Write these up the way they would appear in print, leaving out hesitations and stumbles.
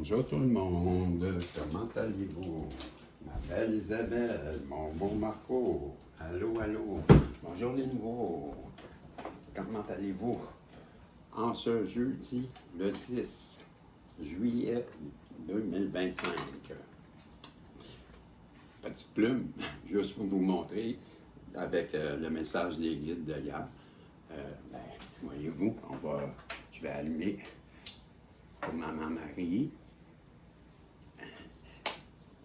Bonjour tout le monde, comment allez-vous? Ma belle Isabelle, mon beau Marco, allô, allô. Bonjour les nouveaux, comment allez-vous? En ce jeudi, le 10 juillet 2025. Petite plume, juste pour vous montrer, avec le message des guides d'hier. Voyez-vous, je vais allumer pour Maman Marie,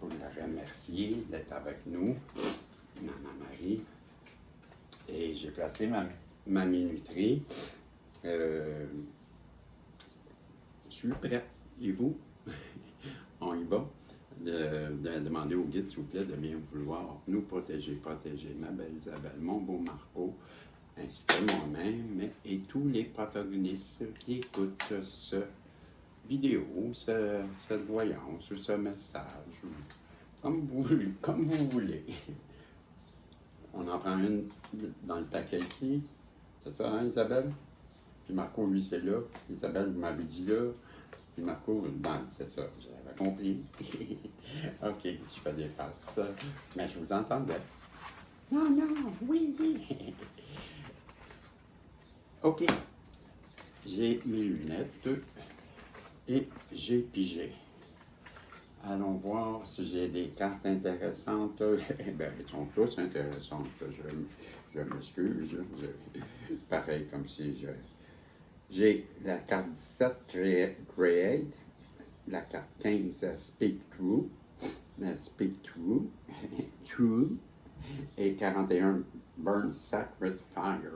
pour la remercier d'être avec nous, Maman Marie. Et j'ai placé ma minuterie. Je suis prêt. Et vous? On y va? De demander au guide, s'il vous plaît, de bien vouloir nous protéger ma belle Isabelle, mon beau Marco, ainsi que moi-même et tous les protagonistes qui écoutent ce vidéo, cette voyance, ce message, comme vous voulez. On en prend une dans le paquet ici, c'est ça, hein, Isabelle? Puis Marco, lui, c'est là. Isabelle, vous m'avez dit là. Puis Marco, c'est ça, j'avais compris. OK, je fais des faces. Mais je vous entendais. Non, oui. OK. J'ai mes lunettes et j'ai pigé. Allons voir si j'ai des cartes intéressantes. Eh bien, elles sont toutes intéressantes. Je m'excuse. Pareil comme si j'ai la carte 17, Create, la carte 15, Speak True, True, et 41, Burn Sacred Fire.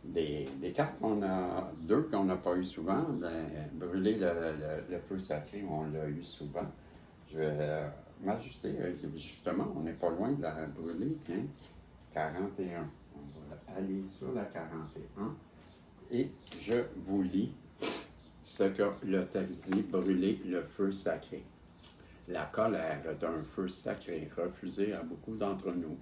Des cartes deux qu'on n'a pas eu souvent. Brûler le feu sacré, on l'a eu souvent. Je vais m'ajuster. Justement, on n'est pas loin de la brûler. Tiens, 41. On va aller sur la 41. Et je vous lis ce que le texte dit, brûler le feu sacré. La colère est un feu sacré refusé à beaucoup d'entre nous.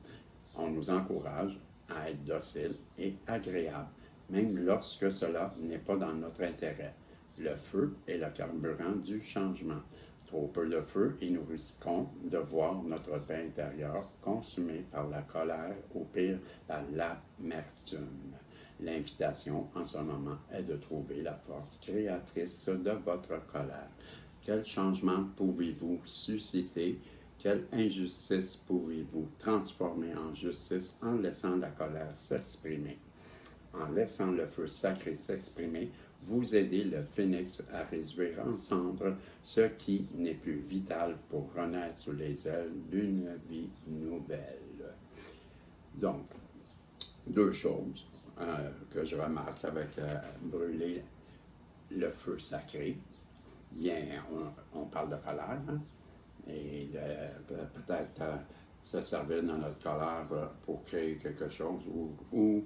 On nous encourage à être docile et agréable, même lorsque cela n'est pas dans notre intérêt. Le feu est le carburant du changement. Trop peu de feu et nous risquons de voir notre paix intérieure consumée par la colère, ou pire, par l'amertume. L'invitation en ce moment est de trouver la force créatrice de votre colère. Quel changement pouvez-vous susciter? Quelle injustice pouvez-vous transformer en justice en laissant la colère s'exprimer? En laissant le feu sacré s'exprimer, vous aidez le phénix à réduire en cendres ce qui n'est plus vital pour renaître sous les ailes d'une vie nouvelle. Donc, deux choses que je remarque avec brûler le feu sacré. Bien, on parle de colère, hein? Et peut-être se servir dans notre colère pour créer quelque chose ou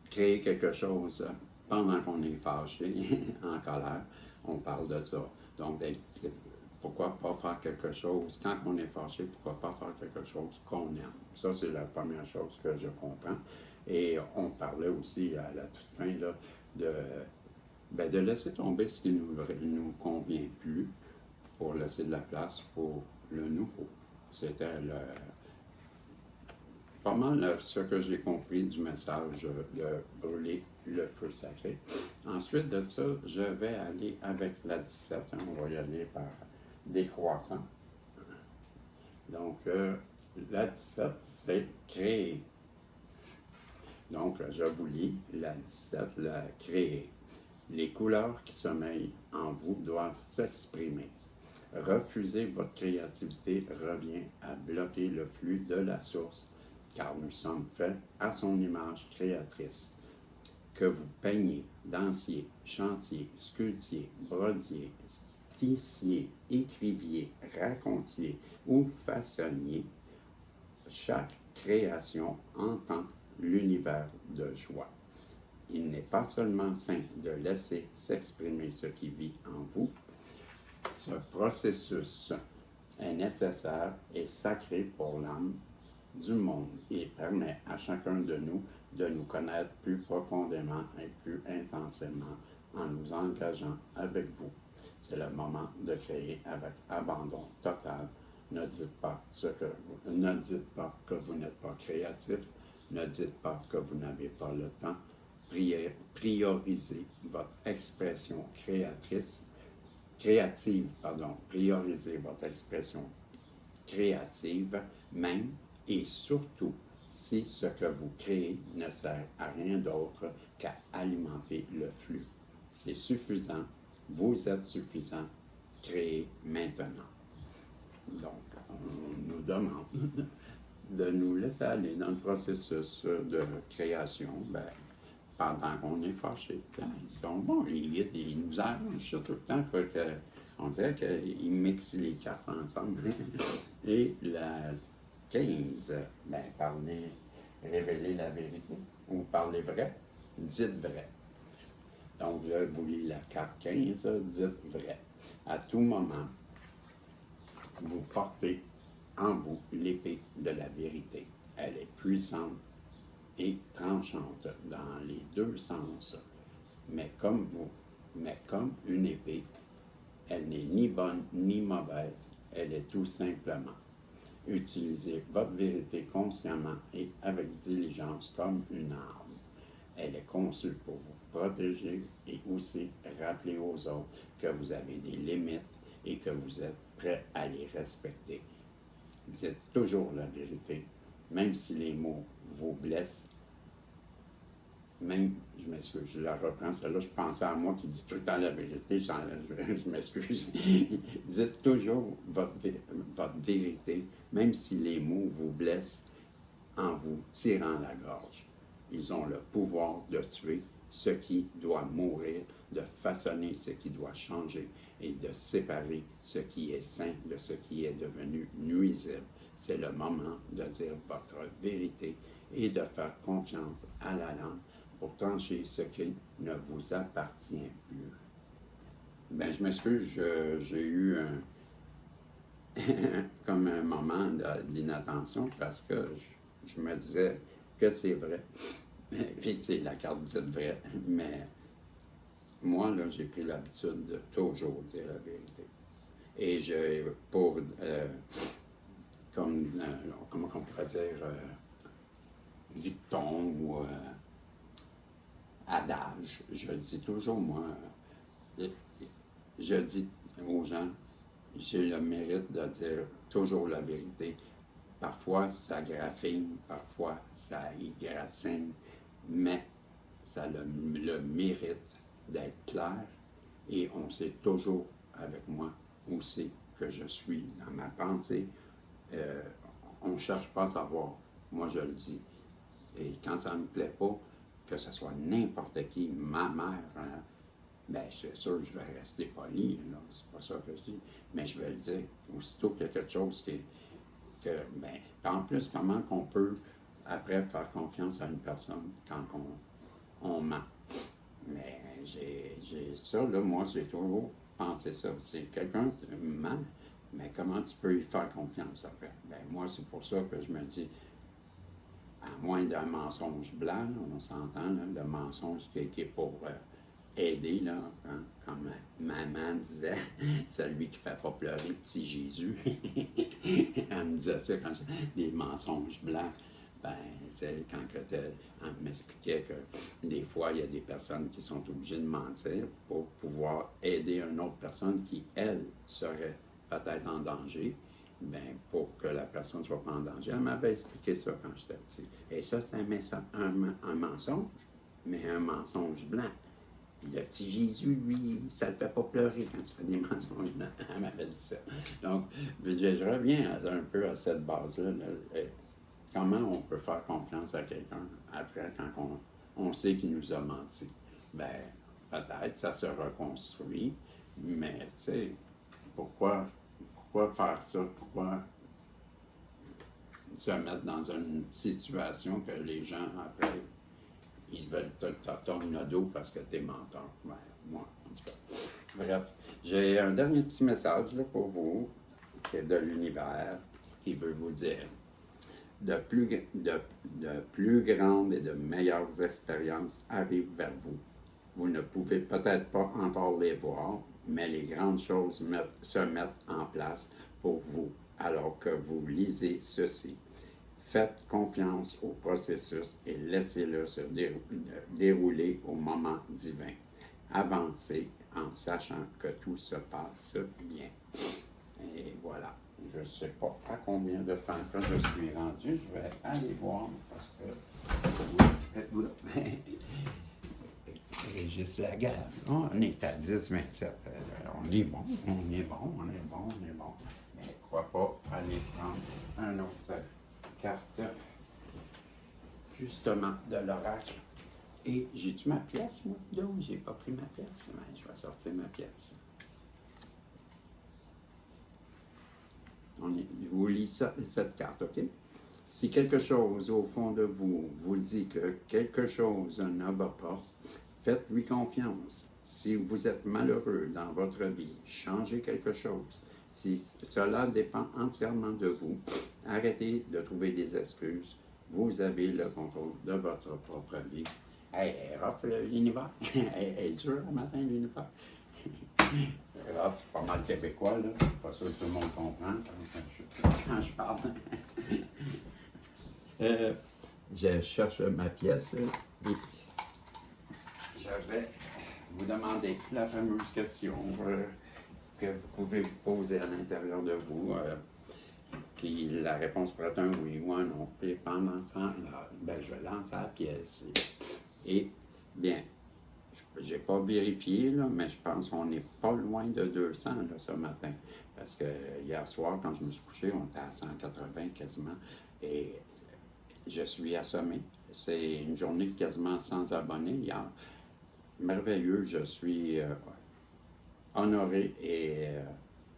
créer quelque chose pendant qu'on est fâché, en colère. On parle de ça. Donc, pourquoi pas faire quelque chose, quand on est fâché, pourquoi pas faire quelque chose qu'on aime? Ça, c'est la première chose que je comprends. Et on parlait aussi à la toute fin là, de laisser tomber ce qui ne nous convient plus pour laisser de la place pour le nouveau. C'était pas mal ce que j'ai compris du message de brûler le feu sacré. Ensuite de ça, je vais aller avec la 17. On va y aller par décroissant. Donc, la 17, c'est créer. Donc, je vous lis la 17, la créer. Les couleurs qui sommeillent en vous doivent s'exprimer. Refuser votre créativité revient à bloquer le flux de la source, car nous sommes faits à son image créatrice. Que vous peigniez, dansiez, chantiez, sculptiez, brodiez, tissiez, écriviez, racontiez ou façonniez, chaque création entend l'univers de joie. Il n'est pas seulement sain de laisser s'exprimer ce qui vit en vous. Ce processus est nécessaire et sacré pour l'âme du monde et permet à chacun de nous connaître plus profondément et plus intensément en nous engageant avec vous. C'est le moment de créer avec abandon total. Ne dites pas que vous n'êtes pas créatif. Ne dites pas que vous n'avez pas le temps. Priorisez votre expression créative. Priorisez votre expression créative, même et surtout si ce que vous créez ne sert à rien d'autre qu'à alimenter le flux. C'est suffisant, vous êtes suffisant, créez maintenant. Donc, on nous demande de nous laisser aller dans le processus de création, pendant qu'on est fâché. Ils sont bons, les guides, ils nous arrangent tout le temps, on dirait qu'ils mixent les cartes ensemble. Et la 15, parlez, révélez la vérité, ou parlez vrai, dites vrai. Donc là, vous lisez la carte 15, dites vrai. À tout moment, vous portez en vous l'épée de la vérité. Elle est puissante et tranchante dans les deux sens. Mais comme une épée, elle n'est ni bonne ni mauvaise, elle est tout simplement. Utilisez votre vérité consciemment et avec diligence comme une arme. Elle est conçue pour vous protéger et aussi rappeler aux autres que vous avez des limites et que vous êtes prêt à les respecter. Dites toujours la vérité, même si les mots vous blessent. Même, je m'excuse, je la reprends celle-là, je pensais à moi qui dis tout le temps la vérité, je m'excuse. Dites toujours votre vérité, même si les mots vous blessent en vous tirant la gorge. Ils ont le pouvoir de tuer ce qui doit mourir, de façonner ce qui doit changer et de séparer ce qui est sain de ce qui est devenu nuisible. C'est le moment de dire votre vérité et de faire confiance à la langue pour trancher ce qui ne vous appartient plus. Je m'excuse, j'ai eu comme un moment d'inattention parce que je me disais que c'est vrai. Puis c'est la carte dite vrai, mais moi, là, j'ai pris l'habitude de toujours dire la vérité. Et comment on pourrait dire, dicton ou adage, je dis toujours, moi, je dis aux gens, j'ai le mérite de dire toujours la vérité. Parfois, ça graffine, parfois, ça égratine, mais ça a le mérite d'être clair et on sait toujours avec moi aussi que je suis dans ma pensée. On ne cherche pas à savoir, moi je le dis. Et quand ça ne me plaît pas, que ce soit n'importe qui, ma mère, c'est sûr que je vais rester poli, là, c'est pas ça que je dis, mais je vais le dire. Aussitôt qu'il y a quelque chose en plus, comment qu'on peut après faire confiance à une personne quand on ment. Mais j'ai ça, là, moi, j'ai toujours pensé ça. C'est quelqu'un ment, mais comment tu peux y faire confiance après? Moi, c'est pour ça que je me dis, à moins d'un mensonge blanc, là, on s'entend, là, le mensonge qui est pour aider, là, hein, comme maman disait, celui qui ne fait pas pleurer petit Jésus. Elle me disait ça quand des mensonges blancs. C'est quand elle m'expliquait que des fois, il y a des personnes qui sont obligées de mentir pour pouvoir aider une autre personne qui, elle, serait peut-être en danger. Pour que la personne ne soit pas en danger. Elle m'avait expliqué ça quand j'étais petit. Et ça, c'est un mensonge, mais un mensonge blanc. Puis le petit Jésus, lui, ça ne le fait pas pleurer quand tu fais des mensonges blancs. Elle m'avait dit ça. Donc, je reviens un peu à cette base-là. Comment on peut faire confiance à quelqu'un après quand on sait qu'il nous a menti? Peut-être ça se reconstruit, mais tu sais, pourquoi faire ça? Pourquoi se mettre dans une situation que les gens, après, ils veulent te tourner le dos parce que t'es menteur? Moi, en tout cas. Bref, j'ai un dernier petit message là, pour vous, qui est de l'univers, qui veut vous dire de plus grandes et de meilleures expériences arrivent vers vous. Vous ne pouvez peut-être pas encore les voir, mais les grandes choses se mettent en place pour vous alors que vous lisez ceci. Faites confiance au processus et laissez-le se dérouler au moment divin. Avancez en sachant que tout se passe bien. Et voilà. Je ne sais pas à combien de temps que je suis rendu. Je vais aller voir parce que... Régis Lagarde. On est à 10-27. On est bon, on est bon, on est bon, on est bon. Mais pourquoi pas aller prendre une autre carte, justement, de l'oracle. Et j'ai-tu ma pièce, moi? Non, j'ai pas pris ma pièce. Mais je vais sortir ma pièce. Je vous lis cette carte, OK? Si quelque chose au fond de vous vous dit que quelque chose ne va pas, faites-lui confiance. Si vous êtes malheureux dans votre vie, changez quelque chose. Si cela dépend entièrement de vous, arrêtez de trouver des excuses. Vous avez le contrôle de votre propre vie. Hey, rough l'univers. Elle est dur le matin, l'univers. Rough, pas mal québécois, là. Pas sûr que tout le monde comprend quand je parle. Je cherche ma pièce et je vais vous demander la fameuse question que vous pouvez vous poser à l'intérieur de vous. Puis la réponse pourrait être un oui ou un non. Puis pendant ce temps-là, je vais lancer la pièce. Et bien, je n'ai pas vérifié, là, mais je pense qu'on n'est pas loin de 200 là, ce matin. Parce que hier soir, quand je me suis couché, on était à 180 quasiment. Et je suis assommé. C'est une journée quasiment sans abonnés hier. Merveilleux, je suis honoré et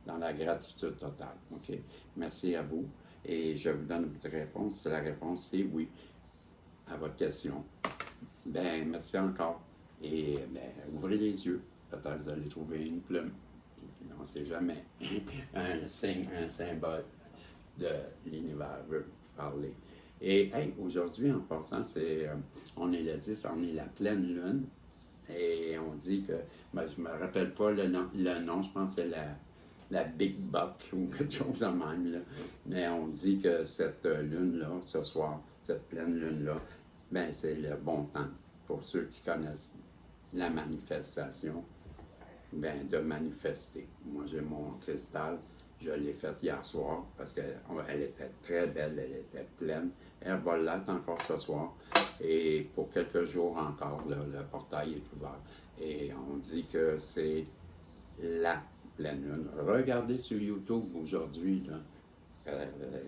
dans la gratitude totale. OK? Merci à vous. Et je vous donne votre réponse. La réponse, c'est oui à votre question. Ben, merci encore. Et ouvrez les yeux. Peut-être que vous allez trouver une plume. On ne sait jamais. Un signe, un symbole de l'univers veut parler. Et hey, aujourd'hui, en passant, on est le 10, on est la pleine lune. Et on dit que, je ne me rappelle pas le nom, je pense que c'est la Big Buck ou quelque chose de même. Là. Mais on dit que cette lune-là, ce soir, cette pleine lune-là, c'est le bon temps pour ceux qui connaissent la manifestation, de manifester. Moi, j'ai mon cristal, je l'ai fait hier soir parce qu'elle était très belle, elle était pleine. Elle va l'être encore ce soir. Et pour quelques jours encore, là, le portail est ouvert. Et on dit que c'est la pleine lune. Regardez sur YouTube aujourd'hui, là,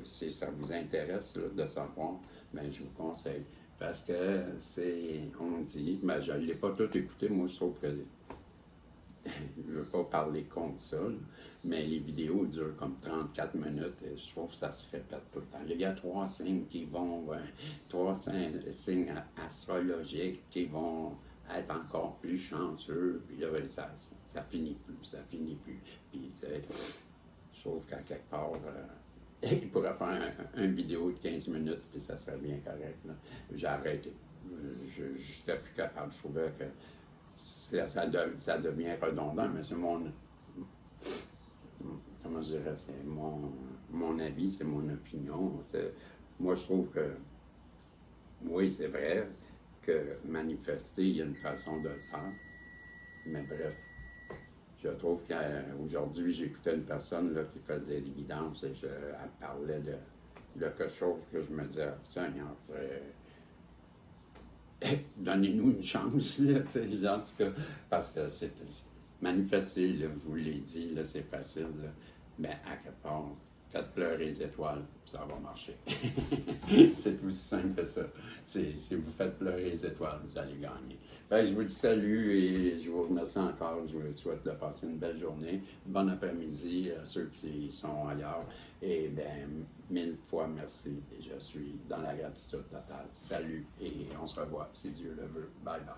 si ça vous intéresse là, de savoir, je vous conseille. Parce que on dit, je ne l'ai pas tout écouté, moi je trouve que je ne veux pas parler contre ça, là, mais les vidéos durent comme 34 minutes et je trouve que ça se répète tout le temps. Il y a 3 signes qui vont, 3 signes astrologiques qui vont être encore plus chanceux, puis là, ça finit plus, ça finit plus. Puis, je trouve qu'à quelque part, il pourrait faire une vidéo de 15 minutes, puis ça serait bien correct. J'ai arrêté. Je n'étais plus capable. Je trouvais que ça devient redondant, mais c'est comment je dirais, c'est mon avis, c'est mon opinion. Moi, je trouve que, oui, c'est vrai que manifester, il y a une façon de le faire, mais bref, je trouve qu'aujourd'hui, j'écoutais une personne là, qui faisait des guidances et elle parlait de quelque chose que je me disais, Seigneur, donnez-nous une chance, là, en tout cas, parce que c'est manifester, là, je vous l'ai dit, là, c'est facile, là, mais à quelque part, faites pleurer les étoiles, ça va marcher. C'est aussi simple que ça. Si vous faites pleurer les étoiles, vous allez gagner. Je vous dis salut et je vous remercie encore. Je vous souhaite de passer une belle journée. Bon après-midi à ceux qui sont ailleurs. Et 1000 fois merci. Et je suis dans la gratitude totale. Salut et on se revoit si Dieu le veut. Bye bye.